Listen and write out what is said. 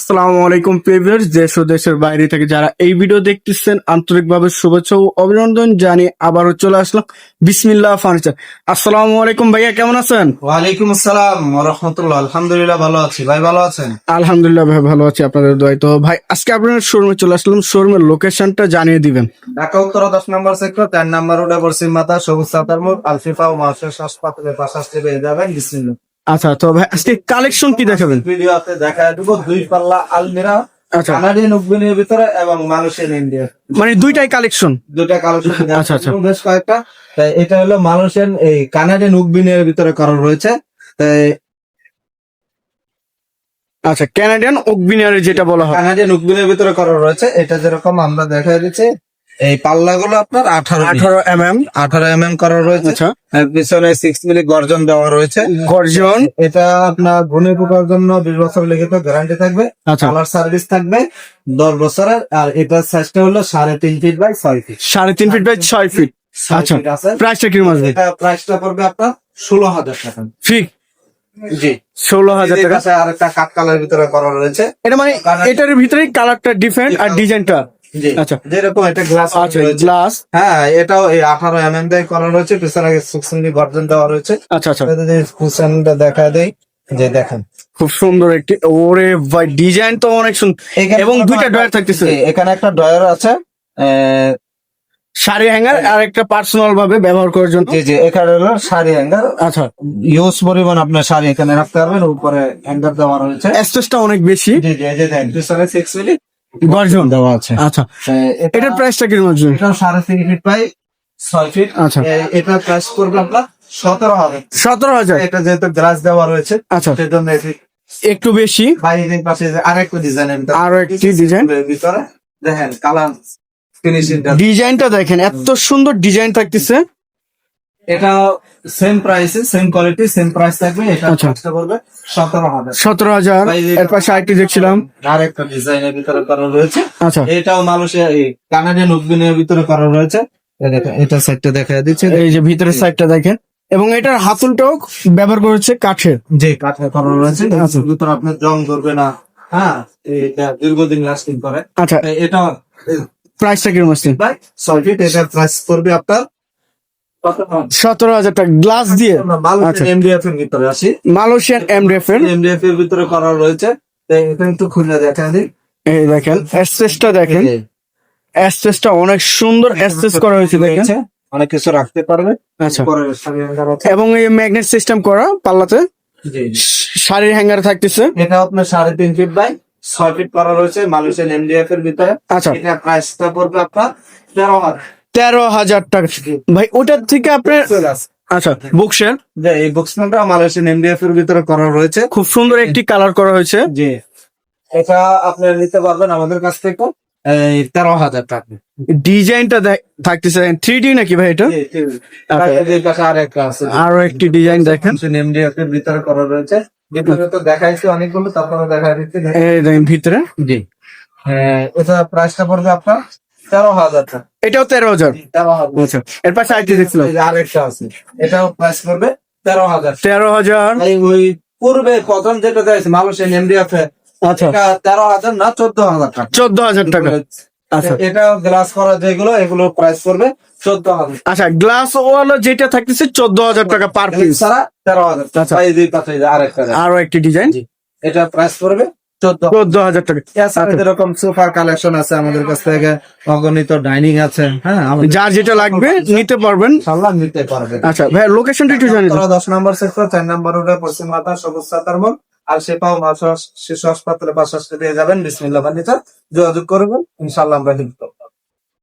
আসসালামু আলাইকুম ভিউয়ার্স, দেশ ও দেশের বাইরে থেকে যারা এই ভিডিও দেখতেছেন আন্তরিকভাবে শুভেচ্ছা ও অভিনন্দন জানিয়ে আবারও চলে আসলাম বিসমিল্লাহ ফার্নিচার। আসসালামু আলাইকুম ভাইয়া, কেমন আছেন? ওয়ালাইকুম আসসালাম ওয়া রাহমাতুল্লাহ। আলহামদুলিল্লাহ ভালো আছি। ভাই ভালো আছেন? আলহামদুলিল্লাহ ভাই, ভালো আছি আপনাদের দোয়ায়। তো ভাই আজকে আপনার শোরুমে চলে আসলাম, শোরুমের লোকেশনটা জানিয়ে দিবেন। ঢাকা উত্তরা 10 নম্বর সেক্টর 4 নম্বর রোডে পশ্চিম মাথা সবুজ সাতার মোড় আলফিফা ও মার্শের হাসপাতালের পাশে আসতে পেয়ে যাবেন। বিসমিল্লাহ। আচ্ছা, তো ভাই আজকে কালেকশন কি দেখাবেন? ভিডিওতে দেখা দেবো 2 পাল্লা আলমিরা, আচ্ছা, কানাডিয়ান উকবিনের ভিতরে এবং মালয়েশিয়ান ইন্ডিয়া, মানে দুইটাই কালেকশন। দুটা কালেকশন। আচ্ছা, আচ্ছা। বেশ কয়েকটা। তাই এটা হলো মালয়েশিয়ান এই কানাডিয়ান উকবিনের ভিতরে করা রয়েছে। তাই আচ্ছা, কানাডিয়ান ওকবিনিয়ার যেটা বলা হয়, কানাডিয়ান উকবিনের ভিতরে করা রয়েছে। এটা যেরকম আমরা দেখা দিচ্ছি, এই পাল্লাগুলো আপনার 18 mm করা রয়েছে। আচ্ছা, পিছনে 6 মিলি গর্জন দেওয়া রয়েছে। গর্জন। এটা আপনার ঘুনে পোকার জন্য 20 বছর লিখিত গ্যারান্টি থাকবে। আচ্ছা, কালার সার্ভিস থাকবে 10 বছরের। আর এটার সাইজটা হলো 3.5 feet by 6 feet. 3.5 feet by 6 feet. আচ্ছা, আছে। প্রাইসটা কি মাসবে? এটা প্রাইসটা পড়বে আপনার 16,000 টাকা। ঠিক, জি, 16,000 টাকা। আর একটা কাট কালার ভিতরে করা রয়েছে। এটা মানে এটার ভিতরেই কালারটা ডিফারেন্ট আর ডিজাইনটা। জি, আচ্ছা, যেরকম এটা গ্লাস আচ্ছা, রয়েছে। গ্লাস। হ্যাঁ, এটাও এই 18 দিয়ে করা রয়েছে। পিছনে 6 মিলি গর্জন দেওয়া রয়েছে। আচ্ছা, আচ্ছা, এটা যদি কুশনটা দেখা দেই, যে দেখেন খুব সুন্দর একটি। ওরে ভাই, ডিজাইন তো অনেক সুন্দর। এখানে এবং দুইটা ড্রয়ার থাকতেছে। এখানে একটা ড্রয়ার আছে, শাড়ি হ্যাঙ্গার আর একটা পার্সোনাল ভাবে ব্যবহার করার জন্য। জি জি, এখানে হলো শাড়ি হ্যাঙ্গার। আচ্ছা, ইউজ পরিমাণ আপনার শাড়ি এখানে রাখতে পারবেন। উপরে হ্যাঙ্গার দেওয়া রয়েছে। স্পেসটা অনেক বেশি। জি জি, এই যে দেখেন পিছনে 6 মিলি গর্জন দেওয়া আছে। আচ্ছা, এটার প্রাইসটা কিরকম আছে? এটা 3.5 ফিট বাই 6 ফিট। আচ্ছা, এটার প্রাইস পড়বে আপনার 17,000। 17,000। এটা যেহেতু গ্লাস দেওয়া রয়েছে, আচ্ছা, সেজন্য একটু বেশি। বাইরের পাশে আরেকটা ডিজাইনের আরো একটি ডিজাইন ভিতরে দেখেন কালার ফিনিশিংটা। ডিজাইনটা দেখেন, এত সুন্দর ডিজাইন থাকতেছে। এটা সেম প্রাইসে সেম কোয়ালিটি সেম প্রাইস থাকবে। এটা আচ্ছা, কষ্ট করবে 17,000। 17,000। এর পাশে আরেকটি দেখছিলাম, আরেকটা ডিজাইনের ভিতরে করা রয়েছে। আচ্ছা, এটাও মালয়েশিয়া এই কানাডিয়ান উকবিনের ভিতরে করা রয়েছে। এই দেখেন, এটা সাইডটা দেখা দিচ্ছে, এই যে ভিতরের সাইডটা দেখেন। এবং এটার হাতলটাও ব্যবহার করেছে কাঠের। যে কাঠে করা রয়েছে। আচ্ছা, ভিতরে আপনার জং ধরবে না। হ্যাঁ, এটা দীর্ঘদিন লাস্টিং করে। আচ্ছা, এটা প্রাইসটা কিরকম আছে? 6 ফিট। এটার প্রাইস পড়বে আপনার 17,000 টাকা গ্লাস দিয়ে। আচ্ছা, এমডিএফ এর ভিতরে আসি। মালয়েশিয়ান এমডিএফ এর। এমডিএফ এর ভিতরে করা রয়েছে। এটা একটু খুলে দেখা দিই। এই দেখেন এসেসটা দেখেন, এসেসটা অনেক সুন্দর এসেস করা হয়েছে দেখেন। অনেক কিছু রাখতে পারবে। আচ্ছা, উপরে শাড়ি হ্যাঙ্গার আছে। এবং এই ম্যাগনেট সিস্টেম করা পাল্লাতে জি, শাড়ির হ্যাঙ্গার থাকতেছে। এটা আপনার 3.5 ফিট বাই 6 ফিট করা রয়েছে মালয়েশিয়ান এমডিএফ এর ভিতরে। আচ্ছা, এটা প্রাইসটা পড়বে আপনার 13,000। 13,000 টাকা। ভাই ওটার থেকে আপনার চলে আসে। আচ্ছা, বুকশেল। যে এই বক্সটা মালয়েশিয়ান এমডিএফ এর ভিতরে করা রয়েছে। খুব সুন্দর একটি কালার করা হয়েছে। জি, এটা আপনি নিতে পারবেন আমাদের কাছ থেকে 13,000 টাকা। ডিজাইনটা থাকতেছে 3D নাকি ভাই এটা? এর পাশে আরেকটা আছে, আরো একটি ডিজাইন দেখেন, এমডিএফ এর ভিতরে করা রয়েছে। ভিতরে তো দেখাইছি অনেকগুলো, তারপরে দেখা দিচ্ছি। এই দেখেন ভিতরে। জি, এটা প্রাইসটা পড়বে আপনার 13,000 টাকা। এটাও 13,000। 13,000। আচ্ছা, এর পাশে আরেকটি দেখছিলাম, এই যে আরেকটা আছে, এটাও প্রাইস পড়বে 13,000। 13,000। ওই পূর্বে প্রথম যেটা দেখছি মালয়েশিয়ান এমডিএফ এ, আচ্ছা, এটা 13,000 না 14,000 টাকা। 14,000 টাকা। আচ্ছা, এটা গ্লাস করা যেগুলো, এগুলো প্রাইস পড়বে 14,000। আচ্ছা, গ্লাস ওয়ালা যেটা থাকতেছে 14,000 টাকা পার পিস। ছাড়া 13,000। আচ্ছা, এই দুই পাশে আরেকটা আরো একটি ডিজাইন, এটা প্রাইস পড়বে 14,000 টাকা। এছাড়া এরকম সোফার কালেকশন আছে আমাদের কাছ থেকে, অগণিত ডাইনিং আছে। হ্যাঁ, যার যেটা লাগবে নিতে পারবেন, ইনশাআল্লাহ নিতে পারবেন। আচ্ছা ভাই, লোকেশনটা একটু জানিয়ে দিন। 10 নম্বর সেক্টর 4 নম্বর রোডে পশ্চিম মাথা সবুজ সাতার মোড় আর সেপাও শিশু হাসপাতালের পাশে পেয়ে যাবেন। বিসমিল্লাহ ফার্নিচার, যোগাযোগ করবেন, ইনশাআল্লাহ আমরা লিখব।